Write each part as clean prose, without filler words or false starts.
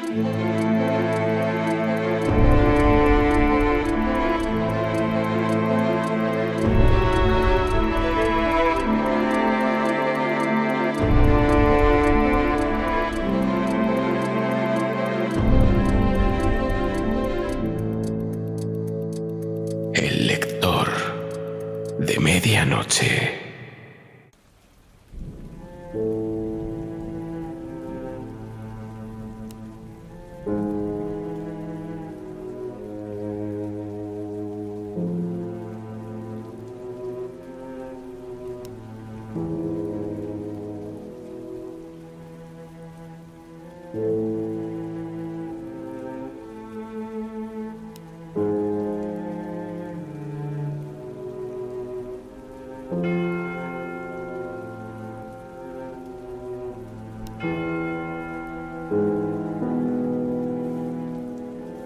El lector de medianoche.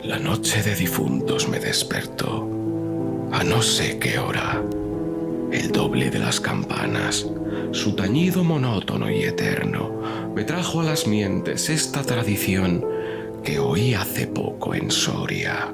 La noche de difuntos me despertó, a no sé qué hora. El doble de las campanas, su tañido monótono y eterno, me trajo a las mientes esta tradición que oí hace poco en Soria.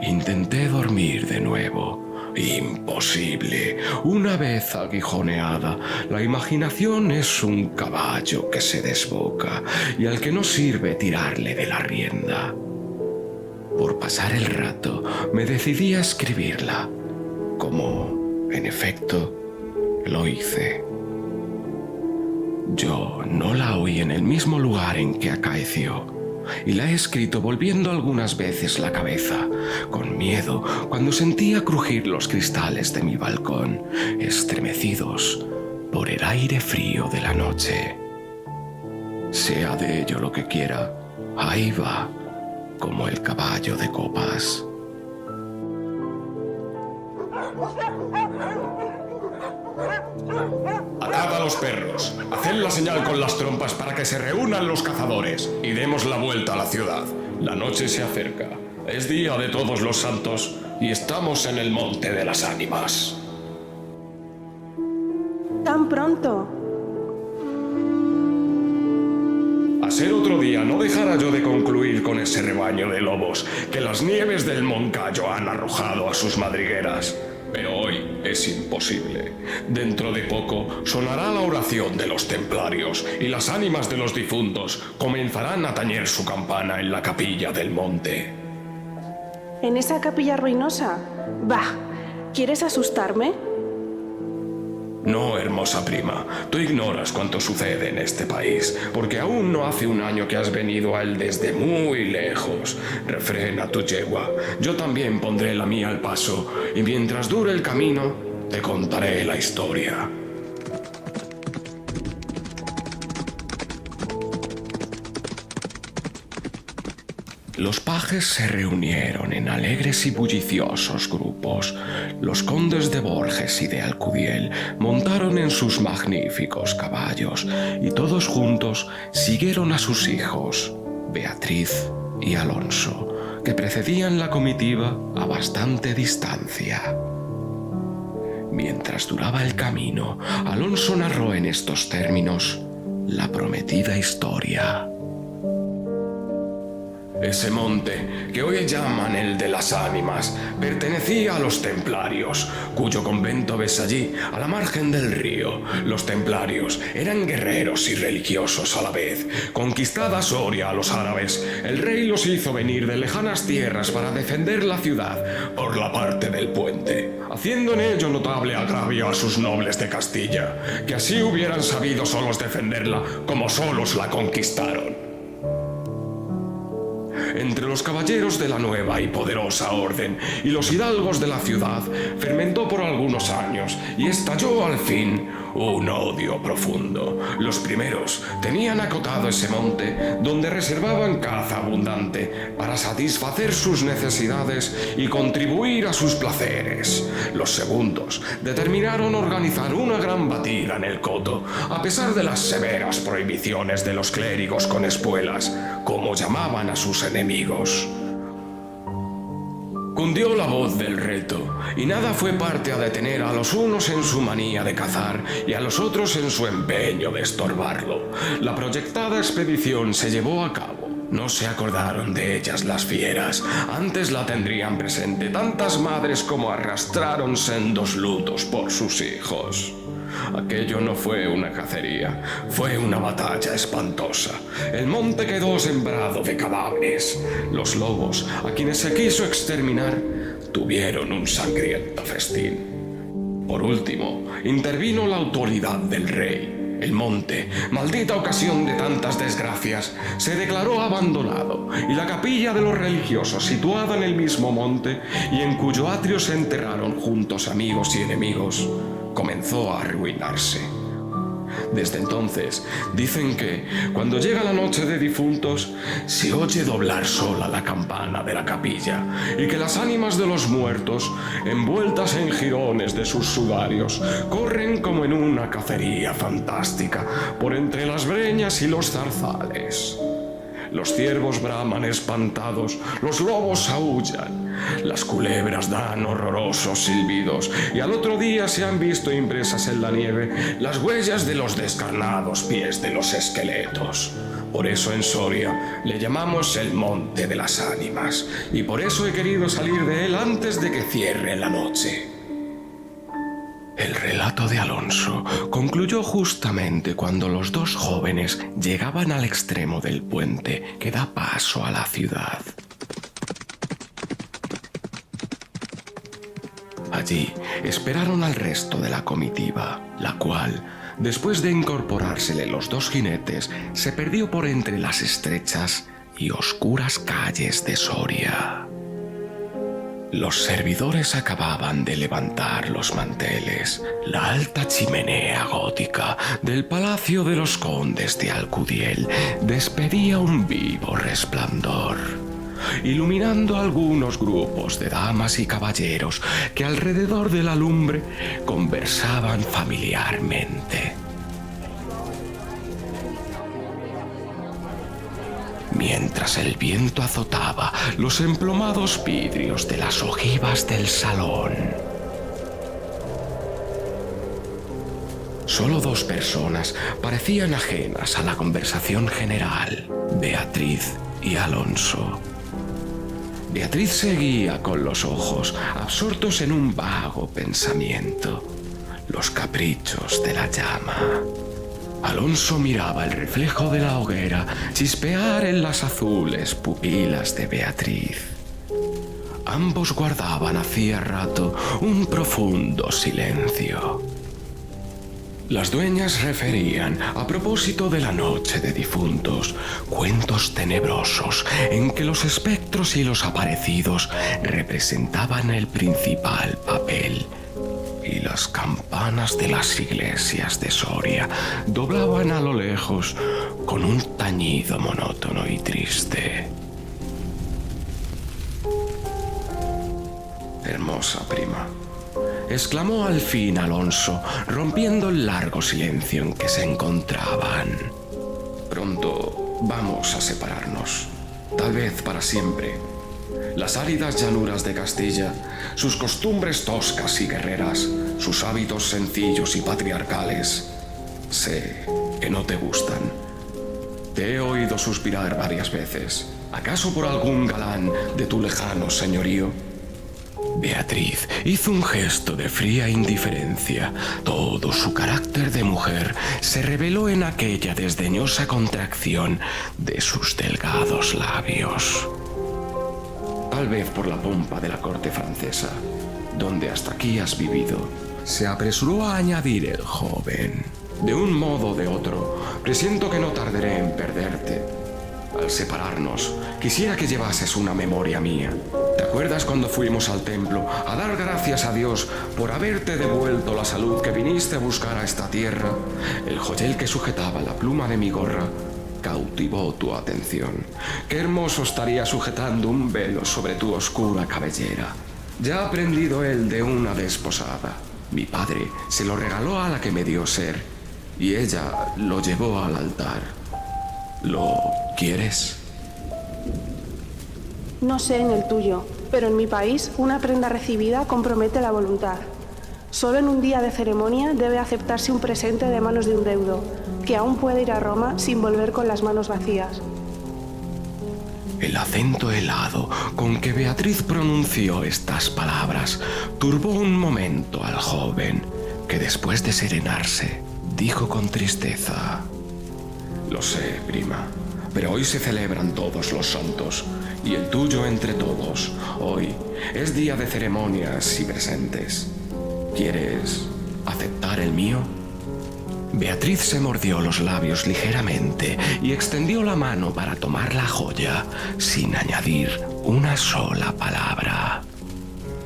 Intenté dormir de nuevo. Imposible. Una vez aguijoneada, la imaginación es un caballo que se desboca y al que no sirve tirarle de la rienda. Por pasar el rato, me decidí a escribirla, como, en efecto, lo hice. Yo no la oí en el mismo lugar en que acaeció, y la he escrito volviendo algunas veces la cabeza, con miedo, cuando sentía crujir los cristales de mi balcón, estremecidos por el aire frío de la noche. Sea de ello lo que quiera, ahí va, como el caballo de copas. Atad a los perros, haced la señal con las trompas para que se reúnan los cazadores y demos la vuelta a la ciudad. La noche se acerca, es día de todos los santos y estamos en el monte de las ánimas. ¿Tan pronto? A ser otro día no dejara yo de concluir con ese rebaño de lobos que las nieves del Moncayo han arrojado a sus madrigueras. Pero hoy es imposible. Dentro de poco sonará la oración de los templarios y las ánimas de los difuntos comenzarán a tañer su campana en la capilla del monte. ¿En esa capilla ruinosa? Bah, ¿quieres asustarme? No, hermosa prima, tú ignoras cuánto sucede en este país, porque aún no hace un año que has venido a él desde muy lejos. Refrena tu yegua, yo también pondré la mía al paso, y mientras dure el camino, te contaré la historia. Los pajes se reunieron en alegres y bulliciosos grupos. Los condes de Borges y de Alcudiel montaron en sus magníficos caballos y todos juntos siguieron a sus hijos, Beatriz y Alonso, que precedían la comitiva a bastante distancia. Mientras duraba el camino, Alonso narró en estos términos la prometida historia. Ese monte, que hoy llaman el de las ánimas, pertenecía a los templarios, cuyo convento ves allí, a la margen del río. Los templarios eran guerreros y religiosos a la vez. Conquistada Soria a los árabes, el rey los hizo venir de lejanas tierras para defender la ciudad por la parte del puente, haciendo en ello notable agravio a sus nobles de Castilla, que así hubieran sabido solos defenderla como solos la conquistaron. Entre los caballeros de la nueva y poderosa orden y los hidalgos de la ciudad fermentó por algunos años y estalló al fin un odio profundo. Los primeros tenían acotado ese monte donde reservaban caza abundante para satisfacer sus necesidades y contribuir a sus placeres. Los segundos determinaron organizar una gran batida en el coto, a pesar de las severas prohibiciones de los clérigos con espuelas, como llamaban a sus enemigos. Cundió la voz del reto, y nada fue parte a detener a los unos en su manía de cazar y a los otros en su empeño de estorbarlo. La proyectada expedición se llevó a cabo. No se acordaron de ellas las fieras, antes la tendrían presente tantas madres como arrastraron sendos lutos por sus hijos. Aquello no fue una cacería, fue una batalla espantosa. El monte quedó sembrado de cadáveres. Los lobos, a quienes se quiso exterminar, tuvieron un sangriento festín. Por último, intervino la autoridad del rey. El monte, maldita ocasión de tantas desgracias, se declaró abandonado y la capilla de los religiosos, situada en el mismo monte y en cuyo atrio se enterraron juntos amigos y enemigos, comenzó a arruinarse. Desde entonces, dicen que, cuando llega la noche de difuntos, se oye doblar sola la campana de la capilla y que las ánimas de los muertos, envueltas en jirones de sus sudarios, corren como en una cacería fantástica por entre las breñas y los zarzales. Los ciervos braman espantados, los lobos aúllan, las culebras dan horrorosos silbidos y al otro día se han visto impresas en la nieve las huellas de los descarnados pies de los esqueletos. Por eso en Soria le llamamos el Monte de las Ánimas y por eso he querido salir de él antes de que cierre la noche. El relato de Alonso concluyó justamente cuando los dos jóvenes llegaban al extremo del puente que da paso a la ciudad. Allí esperaron al resto de la comitiva, la cual, después de incorporársele los dos jinetes, se perdió por entre las estrechas y oscuras calles de Soria. Los servidores acababan de levantar los manteles. La alta chimenea gótica del Palacio de los Condes de Alcudiel despedía un vivo resplandor, iluminando algunos grupos de damas y caballeros que alrededor de la lumbre conversaban familiarmente. Mientras el viento azotaba los emplomados vidrios de las ojivas del salón. Solo dos personas parecían ajenas a la conversación general: Beatriz y Alonso. Beatriz seguía con los ojos absortos en un vago pensamiento, los caprichos de la llama. Alonso miraba el reflejo de la hoguera chispear en las azules pupilas de Beatriz. Ambos guardaban hacía rato un profundo silencio. Las dueñas referían, a propósito de la noche de difuntos, cuentos tenebrosos en que los espectros y los aparecidos representaban el principal papel. Y las campanas de las iglesias de Soria doblaban a lo lejos con un tañido monótono y triste. «Hermosa prima», exclamó al fin Alonso, rompiendo el largo silencio en que se encontraban. «Pronto vamos a separarnos, tal vez para siempre. Las áridas llanuras de Castilla, sus costumbres toscas y guerreras, sus hábitos sencillos y patriarcales, sé que no te gustan. Te he oído suspirar varias veces. ¿Acaso por algún galán de tu lejano señorío?» Beatriz hizo un gesto de fría indiferencia. Todo su carácter de mujer se reveló en aquella desdeñosa contracción de sus delgados labios. «Tal vez por la pompa de la corte francesa, donde hasta aquí has vivido», se apresuró a añadir el joven. «De un modo o de otro, presiento que no tardaré en perderte. Al separarnos, quisiera que llevases una memoria mía. ¿Te acuerdas cuando fuimos al templo a dar gracias a Dios por haberte devuelto la salud que viniste a buscar a esta tierra? El joyel que sujetaba la pluma de mi gorra cautivó tu atención. Qué hermoso estaría sujetando un velo sobre tu oscura cabellera. Ya ha aprendido él de una desposada. Mi padre se lo regaló a la que me dio ser y ella lo llevó al altar. ¿Lo quieres?» No sé en el tuyo. pero en mi país una prenda recibida compromete la voluntad. Solo en un día de ceremonia debe aceptarse un presente de manos de un deudo, que aún puede ir a Roma sin volver con las manos vacías. El acento helado con que Beatriz pronunció estas palabras turbó un momento al joven, que después de serenarse, dijo con tristeza: Lo sé, prima, pero hoy se celebran todos los santos, y el tuyo entre todos. Hoy es día de ceremonias y presentes. ¿Quieres aceptar el mío? Beatriz se mordió los labios ligeramente y extendió la mano para tomar la joya, sin añadir una sola palabra.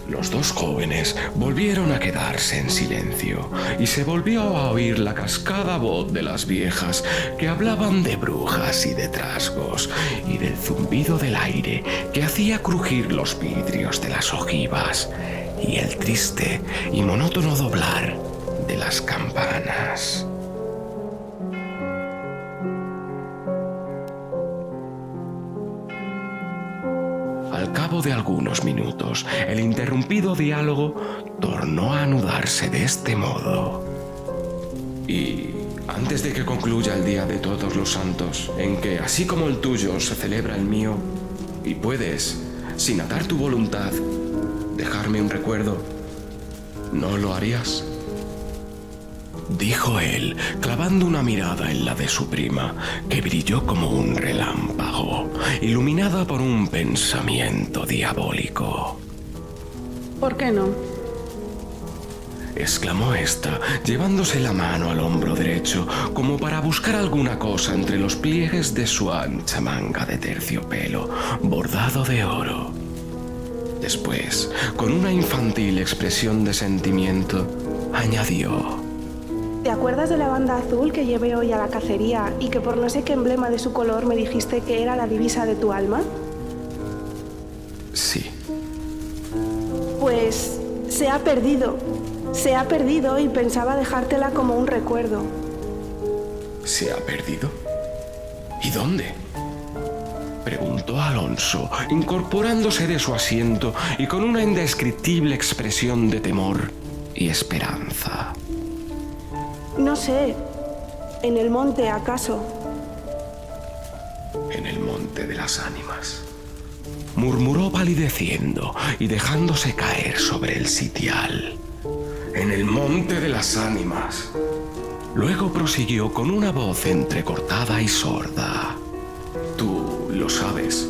Los dos jóvenes volvieron a quedarse en silencio y se volvió a oír la cascada voz de las viejas que hablaban de brujas y de trasgos y del zumbido del aire que hacía crujir los vidrios de las ojivas y el triste y monótono doblar de las campanas. Al cabo de algunos minutos, el interrumpido diálogo tornó a anudarse de este modo. Y antes de que concluya el Día de Todos los Santos, en que, así como el tuyo, se celebra el mío, y puedes, sin atar tu voluntad, dejarme un recuerdo, ¿no lo harías? Dijo él, clavando una mirada en la de su prima, que brilló como un relámpago, iluminada por un pensamiento diabólico. ¿Por qué no? Exclamó ésta, llevándose la mano al hombro derecho, como para buscar alguna cosa entre los pliegues de su ancha manga de terciopelo, bordado de oro. Después, con una infantil expresión de sentimiento, añadió: ¿Te acuerdas de la banda azul que llevé hoy a la cacería y que por no sé qué emblema de su color me dijiste que era la divisa de tu alma? Sí. Pues se ha perdido. Se ha perdido y pensaba dejártela como un recuerdo. ¿Se ha perdido? ¿Y dónde? Preguntó Alonso, incorporándose de su asiento y con una indescriptible expresión de temor y esperanza. No sé. ¿En el monte, acaso? En el monte de las ánimas, murmuró palideciendo y dejándose caer sobre el sitial. En el monte de las ánimas. Luego prosiguió con una voz entrecortada y sorda. Tú lo sabes,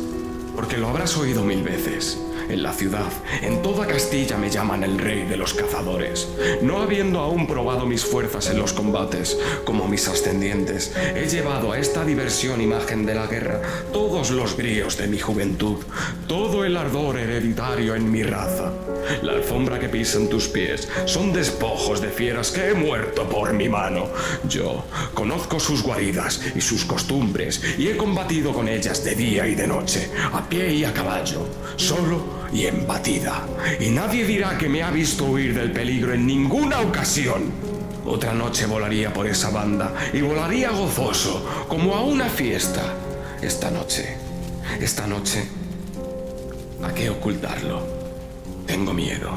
porque lo habrás oído 1000 veces. En la ciudad, en toda Castilla me llaman el rey de los cazadores. No habiendo aún probado mis fuerzas en los combates, como mis ascendientes, he llevado a esta diversión imagen de la guerra todos los bríos de mi juventud, todo el ardor hereditario en mi raza. La alfombra que pisan tus pies son despojos de fieras que he muerto por mi mano. Yo conozco sus guaridas y sus costumbres y he combatido con ellas de día y de noche, a pie y a caballo, solo y en batida. Y nadie dirá que me ha visto huir del peligro en ninguna ocasión. Otra noche volaría por esa banda y volaría gozoso, como a una fiesta. Esta noche, ¿a qué ocultarlo? Tengo miedo.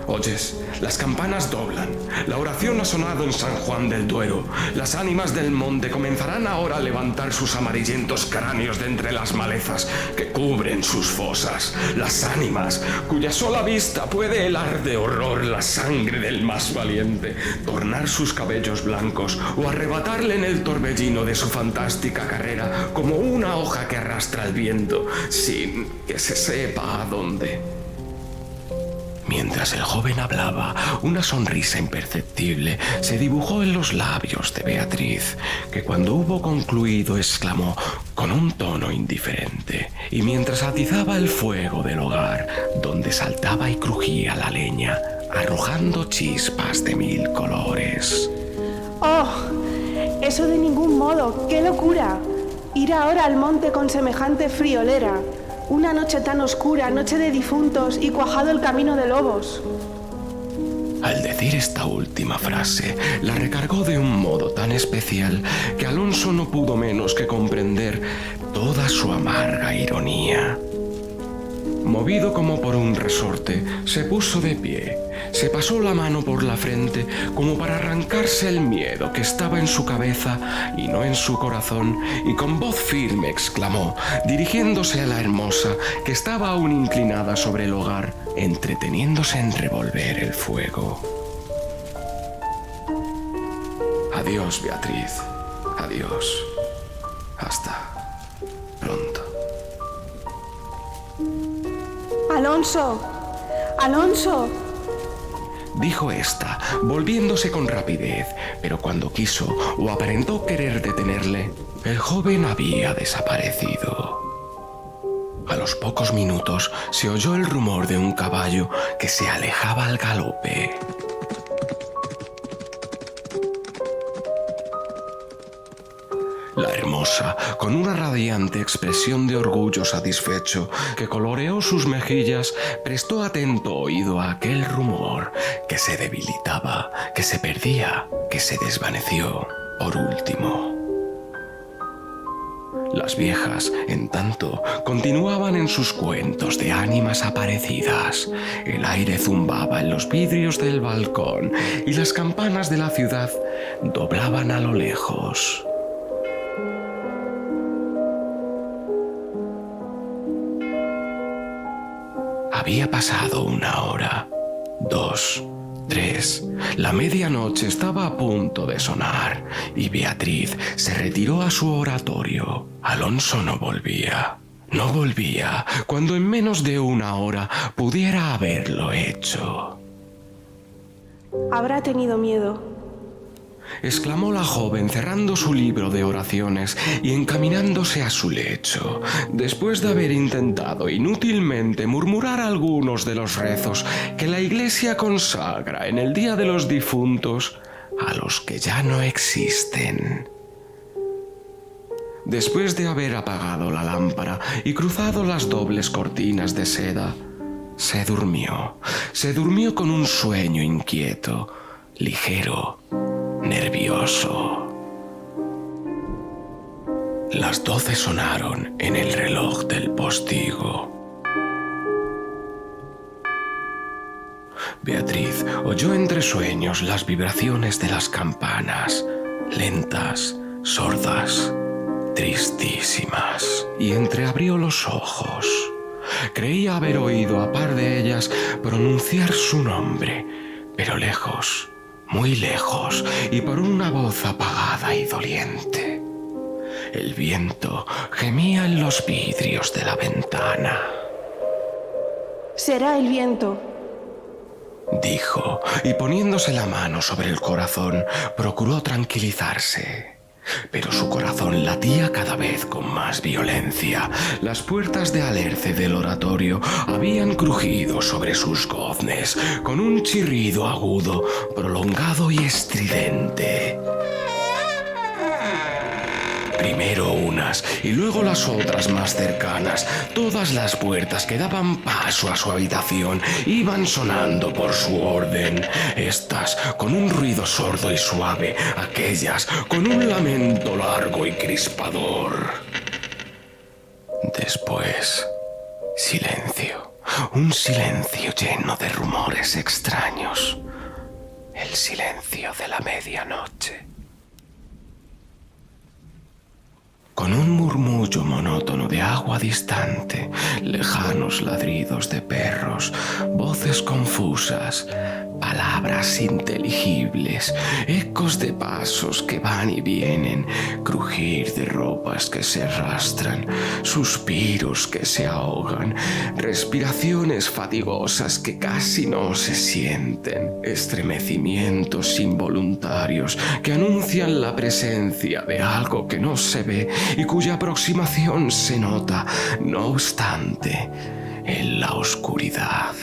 Oyes, las campanas doblan. La oración ha sonado en San Juan del Duero. Las ánimas del monte comenzarán ahora a levantar sus amarillentos cráneos de entre las malezas que cubren sus fosas. Las ánimas cuya sola vista puede helar de horror la sangre del más valiente, tornar sus cabellos blancos o arrebatarle en el torbellino de su fantástica carrera como una hoja que arrastra el viento sin que se sepa a dónde. Mientras el joven hablaba, una sonrisa imperceptible se dibujó en los labios de Beatriz, que cuando hubo concluido exclamó con un tono indiferente, y mientras atizaba el fuego del hogar, donde saltaba y crujía la leña, arrojando chispas de 1000 colores. ¡Oh! Eso de ningún modo. ¡Qué locura! Ir ahora al monte con semejante friolera. Una noche tan oscura, noche de difuntos y cuajado el camino de lobos. Al decir esta última frase, la recargó de un modo tan especial que Alonso no pudo menos que comprender toda su amarga ironía. Movido como por un resorte, se puso de pie, se pasó la mano por la frente como para arrancarse el miedo que estaba en su cabeza y no en su corazón, y con voz firme exclamó, dirigiéndose a la hermosa que estaba aún inclinada sobre el hogar, entreteniéndose en revolver el fuego. Adiós, Beatriz. Adiós. Hasta pronto. ¡Alonso! ¡Alonso! Dijo ésta, volviéndose con rapidez, pero cuando quiso o aparentó querer detenerle, el joven había desaparecido. A los pocos minutos se oyó el rumor de un caballo que se alejaba al galope. La hermosa, con una radiante expresión de orgullo satisfecho que coloreó sus mejillas, prestó atento oído a aquel rumor que se debilitaba, que se perdía, que se desvaneció por último. Las viejas, en tanto, continuaban en sus cuentos de ánimas aparecidas. El aire zumbaba en los vidrios del balcón y las campanas de la ciudad doblaban a lo lejos. Había pasado 1 hora, 2, 3. La medianoche estaba a punto de sonar y Beatriz se retiró a su oratorio. Alonso no volvía. No volvía cuando en menos de 1 hora pudiera haberlo hecho. Habrá tenido miedo, exclamó la joven cerrando su libro de oraciones y encaminándose a su lecho, después de haber intentado inútilmente murmurar algunos de los rezos que la Iglesia consagra en el Día de los Difuntos a los que ya no existen. Después de haber apagado la lámpara y cruzado las dobles cortinas de seda, se durmió con un sueño inquieto, ligero, nervioso. Las 12 sonaron en el reloj del postigo. Beatriz oyó entre sueños las vibraciones de las campanas, lentas, sordas, tristísimas, y entreabrió los ojos. Creía haber oído a par de ellas pronunciar su nombre, pero lejos, muy lejos, y por una voz apagada y doliente. El viento gemía en los vidrios de la ventana. será el viento, dijo, y poniéndose la mano sobre el corazón, procuró tranquilizarse. Pero su corazón latía cada vez con más violencia. Las puertas de alerce del oratorio habían crujido sobre sus goznes con un chirrido agudo, prolongado y estridente. Primero unas y luego las otras más cercanas, todas las puertas que daban paso a su habitación iban sonando por su orden. Estas con un ruido sordo y suave, aquellas con un lamento largo y crispador. Después, silencio, un silencio lleno de rumores extraños, el silencio de la medianoche. Con un murmullo monótono de agua distante, lejanos ladridos de perros, voces confusas, palabras inteligibles, ecos de pasos que van y vienen, crujir de ropas que se arrastran, suspiros que se ahogan, respiraciones fatigosas que casi no se sienten, estremecimientos involuntarios que anuncian la presencia de algo que no se ve y cuya aproximación se nota, no obstante, en la oscuridad.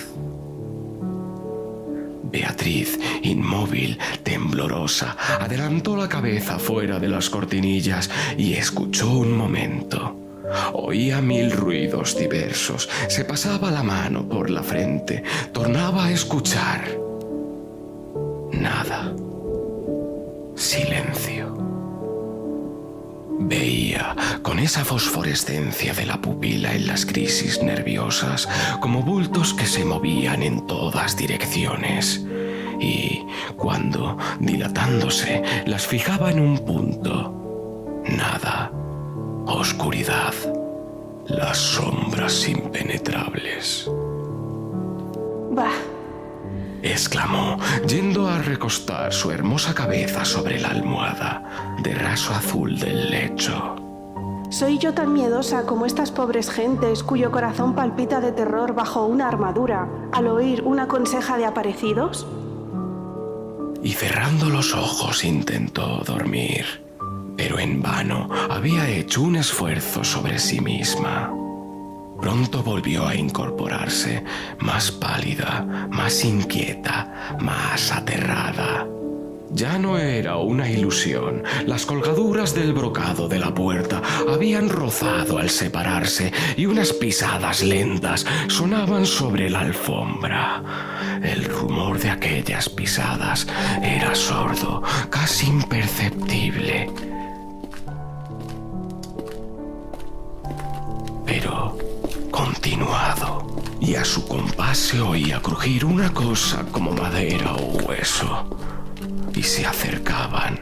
Beatriz, inmóvil, temblorosa, adelantó la cabeza fuera de las cortinillas y escuchó un momento. Oía mil ruidos diversos, se pasaba la mano por la frente, tornaba a escuchar. Nada. Silencio. Veía, con esa fosforescencia de la pupila en las crisis nerviosas, como bultos que se movían en todas direcciones. Y cuando, dilatándose, las fijaba en un punto, nada, oscuridad, las sombras impenetrables. Bah, exclamó, yendo a recostar su hermosa cabeza sobre la almohada de raso azul del lecho. ¿soy yo tan miedosa como estas pobres gentes cuyo corazón palpita de terror bajo una armadura al oír una conseja de aparecidos? Y cerrando los ojos intentó dormir, pero en vano había hecho un esfuerzo sobre sí misma. Pronto volvió a incorporarse, más pálida, más inquieta, más aterrada. Ya no era una ilusión. Las colgaduras del brocado de la puerta habían rozado al separarse y unas pisadas lentas sonaban sobre la alfombra. El rumor de aquellas pisadas era sordo, casi imperceptible. Pero continuado, y a su compás se oía crujir una cosa como madera o hueso. Y se acercaban,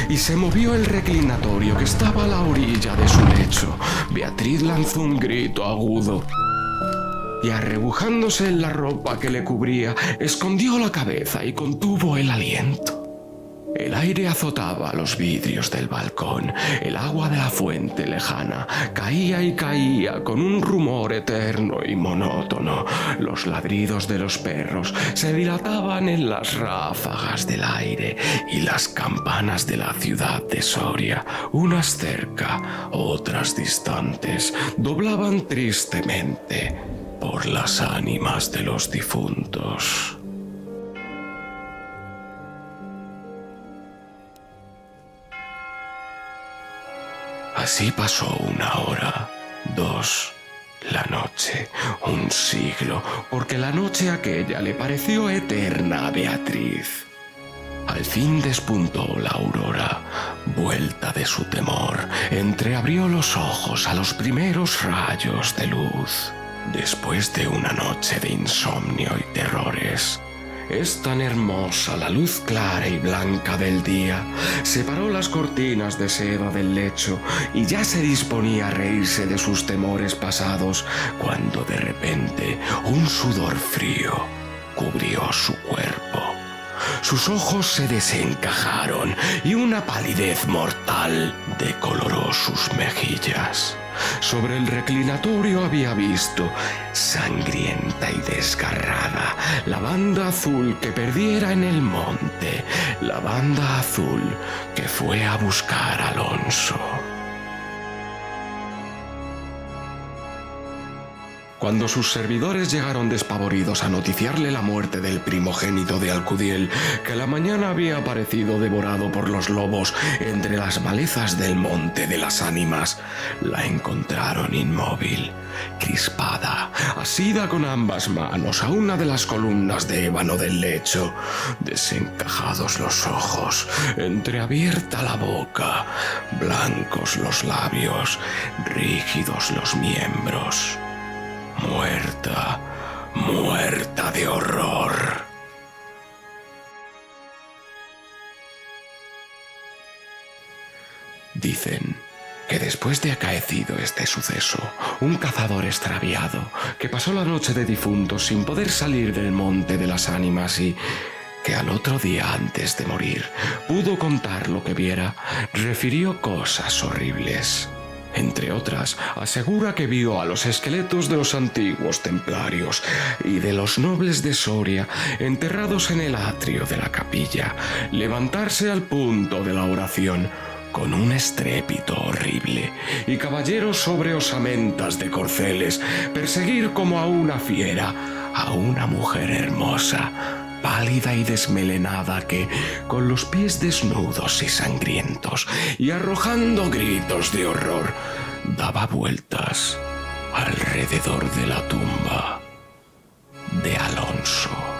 y se movió el reclinatorio que estaba a la orilla de su lecho. Beatriz lanzó un grito agudo y, arrebujándose en la ropa que le cubría, escondió la cabeza y contuvo el aliento. El aire azotaba los vidrios del balcón, el agua de la fuente lejana caía y caía con un rumor eterno y monótono. Los ladridos de los perros se dilataban en las ráfagas del aire y las campanas de la ciudad de Soria, unas cerca, otras distantes, doblaban tristemente por las ánimas de los difuntos. Así pasó 1 hora, 2, la noche, un siglo, porque la noche aquella le pareció eterna a Beatriz. Al fin despuntó la aurora, vuelta de su temor, entreabrió los ojos a los primeros rayos de luz. Después de una noche de insomnio y terrores, es tan hermosa la luz clara y blanca del día. Separó las cortinas de seda del lecho y ya se disponía a reírse de sus temores pasados, cuando de repente un sudor frío cubrió su cuerpo. Sus ojos se desencajaron y una palidez mortal decoloró sus mejillas. Sobre el reclinatorio había visto, sangrienta y desgarrada, la banda azul que perdiera en el monte, la banda azul que fue a buscar a Alonso. Cuando sus servidores llegaron despavoridos a noticiarle la muerte del primogénito de Alcudiel, que a la mañana había aparecido devorado por los lobos entre las malezas del Monte de las Ánimas, la encontraron inmóvil, crispada, asida con ambas manos a una de las columnas de ébano del lecho, desencajados los ojos, entreabierta la boca, blancos los labios, rígidos los miembros. Muerta, muerta de horror. Dicen que después de acaecido este suceso, un cazador extraviado, que pasó la noche de difuntos sin poder salir del Monte de las Ánimas y que al otro día antes de morir pudo contar lo que viera, refirió cosas horribles. Entre otras, asegura que vio a los esqueletos de los antiguos templarios y de los nobles de Soria enterrados en el atrio de la capilla, levantarse al punto de la oración con un estrépito horrible, y caballeros sobre osamentas de corceles perseguir como a una fiera a una mujer hermosa, pálida y desmelenada, que, con los pies desnudos y sangrientos, y arrojando gritos de horror, daba vueltas alrededor de la tumba de Alonso.